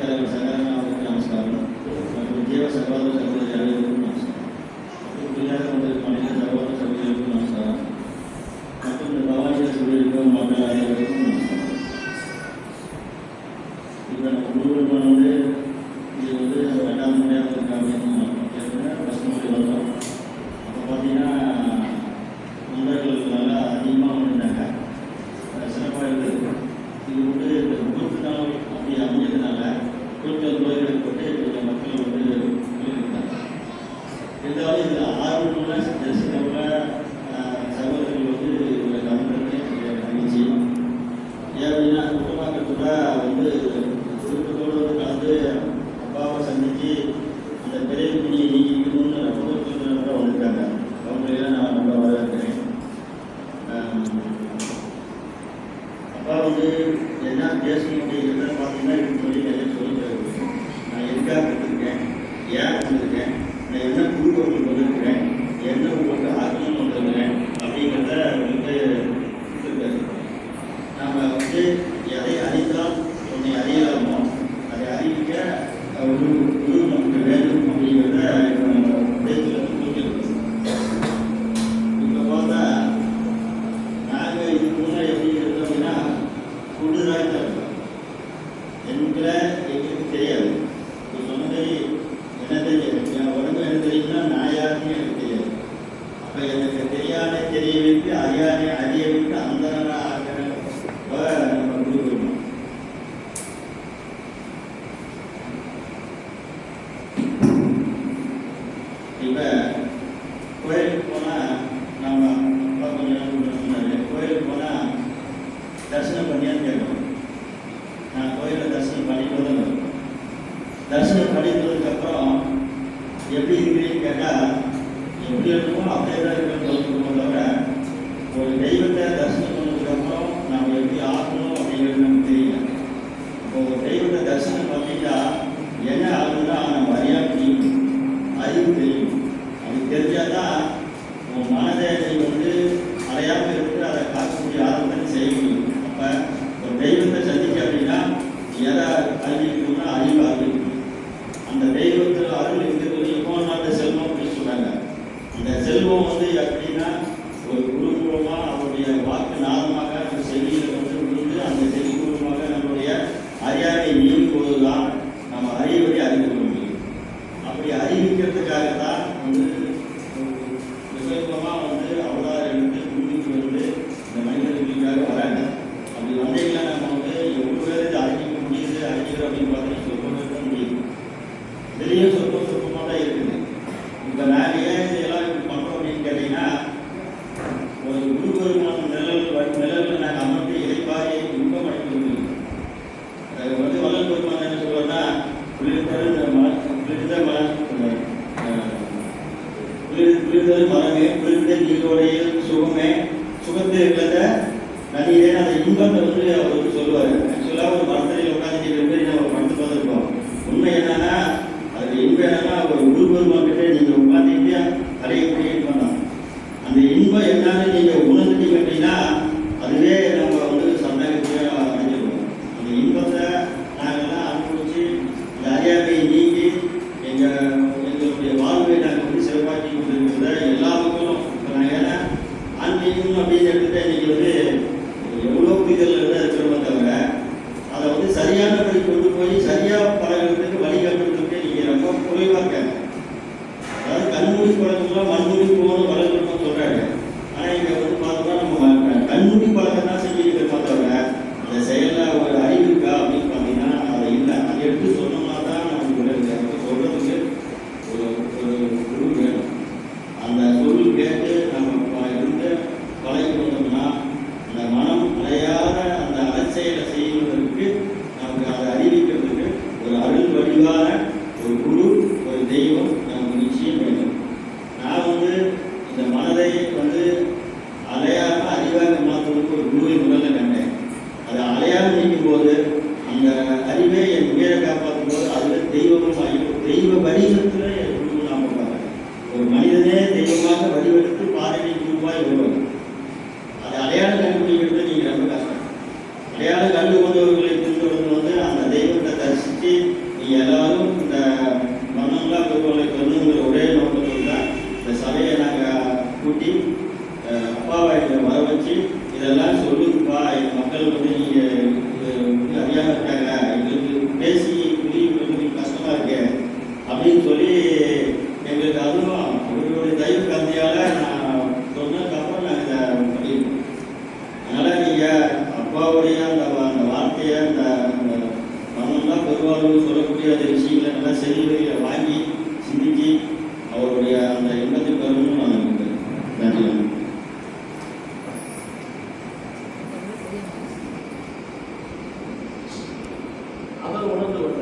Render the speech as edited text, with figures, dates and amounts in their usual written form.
தலைவர் சங்கரன் அவருக்கு நமஸ்காரம் மற்றும் ஜீவ சகோதர சகோதரி அனைவருக்கும் நமஸ்காரம். புதிதாக வந்திருக்கும் அனைத்து சகோதர சகோதரிகளுக்கும் நமஸ்காரம் மற்றும் இந்த பவானியில் சொல்லியிருக்கும் மக்கள் அனைவருக்கும் நமஸ்காரம். இப்போ நம்ம குருகுருமான் இது ரெண்டாவது முறையாக இருக்காங்க. ஃபஸ்ட் முறை வந்தோம். அப்போ பார்த்தீங்கன்னா நண்பர்கள் நல்லா அதிகமாக வந்துட்டாங்க. சிறப்பாக இருந்தது. இது 30 நாள் அப்படி அமைஞ்சதுனால 29 கோயில்கள் போட்டு கொஞ்சம் மக்கள் சொல்லியிருக்காங்க. இருந்தாலும் இதில் 6 தரிசனமுள்ள சகோதரர்கள் இதில் கலந்துருக்கு மகிழ்ச்சி. ஏன் அப்படின்னா குற்றமாக்கத்தோட குடும்பத்தோடு கலந்து அப்பாவை சந்தித்து அந்த பெரிய பிணியை நீக்கணும்னு குடும்பத்தில் வந்திருக்காங்க. அவங்களெல்லாம் நான் ரொம்ப வரவேற்கிறேன். அப்பா என்ன பேசணும் அப்படிங்கிறத பார்த்தீங்கன்னா இதுக்கு சொல்லி நிறைய சொல்லித்தருவேன். நான் எதுக்காக வந்திருக்கேன், ஏன் வந்திருக்கேன், நான் என்ன குடும்பங்களுக்கு வந்திருக்கிறேன், என்ன உங்களுக்கு ஆக்கணும்னு வந்திருக்கிறேன் அப்படிங்கிறத கொடுத்துருக்காரு. நாம் எதை அறிந்தால் உன்னை அறியலாமோ அதை அறிவிக்க ஒரு குரு நமக்கு வேண்டும் அப்படிங்கிறத நம்ம பேச்சில் புரிஞ்சிருக்கோம். இப்போ பார்த்தா நாங்கள் இதுக்கு முன்னாடி எப்படி இருந்தோம் அப்படின்னா குழுதான் தருவோம் என்கிற எங்களுக்கு தெரியாது. இப்போ சொன்னது என்ன தெரியாது, என் உடம்பு என்ன தெரியும்னா நான் யாருன்னு எனக்கு தெரியாது. அப்போ எனக்கு தெரியாத தெரிய வைத்து அறியாத அறிய வைத்து அந்த நம்ம கொடுக்கணும். இப்போ கோயிலுக்கு போனால் நம்ம அப்பா கொஞ்சம் சொன்னார், கோயிலுக்கு போனால் தரிசனம் பண்ணியான்னு கேட்கணும். நான் கோயிலில் தரிசனம் பண்ணிட்டு தான் இருக்கேன். தரிசனம் பண்ணிட்டதுக்கப்புறம் எப்படி இருக்கிறீன்னு கேட்டால் எப்படி இருக்கணும் அப்படியே தான் இருக்குன்னு சொல்லிக்கணும். தவிர ஒரு தெய்வத்தை தரிசனம் பண்ணதுக்கப்புறம் நாம் எப்படி ஆகணும் அப்படிங்கிறது நமக்கு தெரியல. இப்போ ஒரு தெய்வத்தை தரிசனம் பண்ணிட்டா என்ன ஆகுதுன்னா நம்ம அறியா முடியும், அறிவு தெரியும். அது தெரிஞ்சால் தான் உன் மனதை நீ அறையாமல் இருந்து அதை காக்கக்கூடிய ஆரம்பத்தை செய்ய முடியும். அப்போ ஒரு தெய்வத்தை சந்திக்க அப்படின்னா எதை அறிவிக்கணும்னா அறிவு அறிவிக்கணும். அந்த தெய்வத்தில் அருள் இருக்கிறது அந்த செல்வம் அப்படின்னு சொல்கிறாங்க. அந்த செல்வம் எப்படின்னா ஒரு குரு மூலமாக அவருடைய வாக்கு நாதமாக அந்த செவியில் விழுந்து அந்த செவி மூலமாக நம்மளுடைய அறியாமை நீங்கும்போது தான் நம்ம அறிவுரை அறிந்து கொள்ள முடியும். அப்படி அறிவிக்கிறதுக்காக தான் விசேஷமாக அவதாரம் எடுத்து குடும்பிக்கு இந்த மனிதர்களுக்காக வராங்க. அப்படி வந்தீங்கன்னா நம்ம எவ்வளோ பேர் இதை அறிவிக்க முடியுது, அறிவிக்கிறோம் அப்படின்னு பார்த்தீங்கன்னா சொல்ல முடியுது. இதுலேயும் சொற்பமாக தான் இருக்குது. இப்போ நாங்கள் ஏன் இதெல்லாம் இப்படி பண்ணுறோம் அப்படின்னு கேட்டிங்கன்னா ஒரு குருபெருமான நிழலில் நாங்கள் அமர்ந்து இலைப்பாரியை இன்பம் அடைக்கிறது. வள்ளல் பெருமான் என்ன சொல்கிறோன்னா குளிர்தல் மரமே குளிர்ந்த நீரோடைய சுகமே சுகத்தை இருக்கிறத நதியே அந்த இன்பத்தை அவருக்கு சொல்லுவார். ஆக்சுவலாக ஒரு மரத்தடியில் உட்காந்துட்டு பேர் நம்ம படுத்து பார்த்துருக்கோம். உண்மை என்னன்னா அது இன்பம் என்னன்னா ஒரு குருபெருமான் கிட்டே நீங்கள் உட்காந்துட்டு அடையக்கூடிய இன்பம் தான். அந்த இன்பம் என்னன்னு நீங்கள் உணர்ந்துட்டீங்க அப்படின்னா அதுவே நம்ம சந்தேகத்தையே அடைஞ்சிருக்கோம். அந்த இன்பத்தை நாங்கள்லாம் அனுபவிச்சு இந்த அறியாமையை நீக்கி எங்களுடைய வாழ்வை நாங்கள் சிறப்பாக்கி கொண்டிருக்கிறத எல்லா மக்களும் இப்போ நாங்கள் ஏன்னா ஆன்மீகம் அப்படின்னு எடுத்துகிட்டு இன்றைக்கி எவ்வளோ புரிதல் இருக்கிறோமே தவிர அதை சரியானபடி கொண்டு போய் சரியாக பழகிறதுக்கு வழிகாட்டுறதுக்கு நீங்கள் ரொம்ப குறைவாக இருக்காங்க. அதாவது கண்மூடி பழக்கம்லாம் மண்மூடி போகணும் வளர்க்கணும்னு சொல்கிறாங்க. ஆனால் இங்கே பார்த்தோம்னா நம்ம கண்மூடி பழக்கம்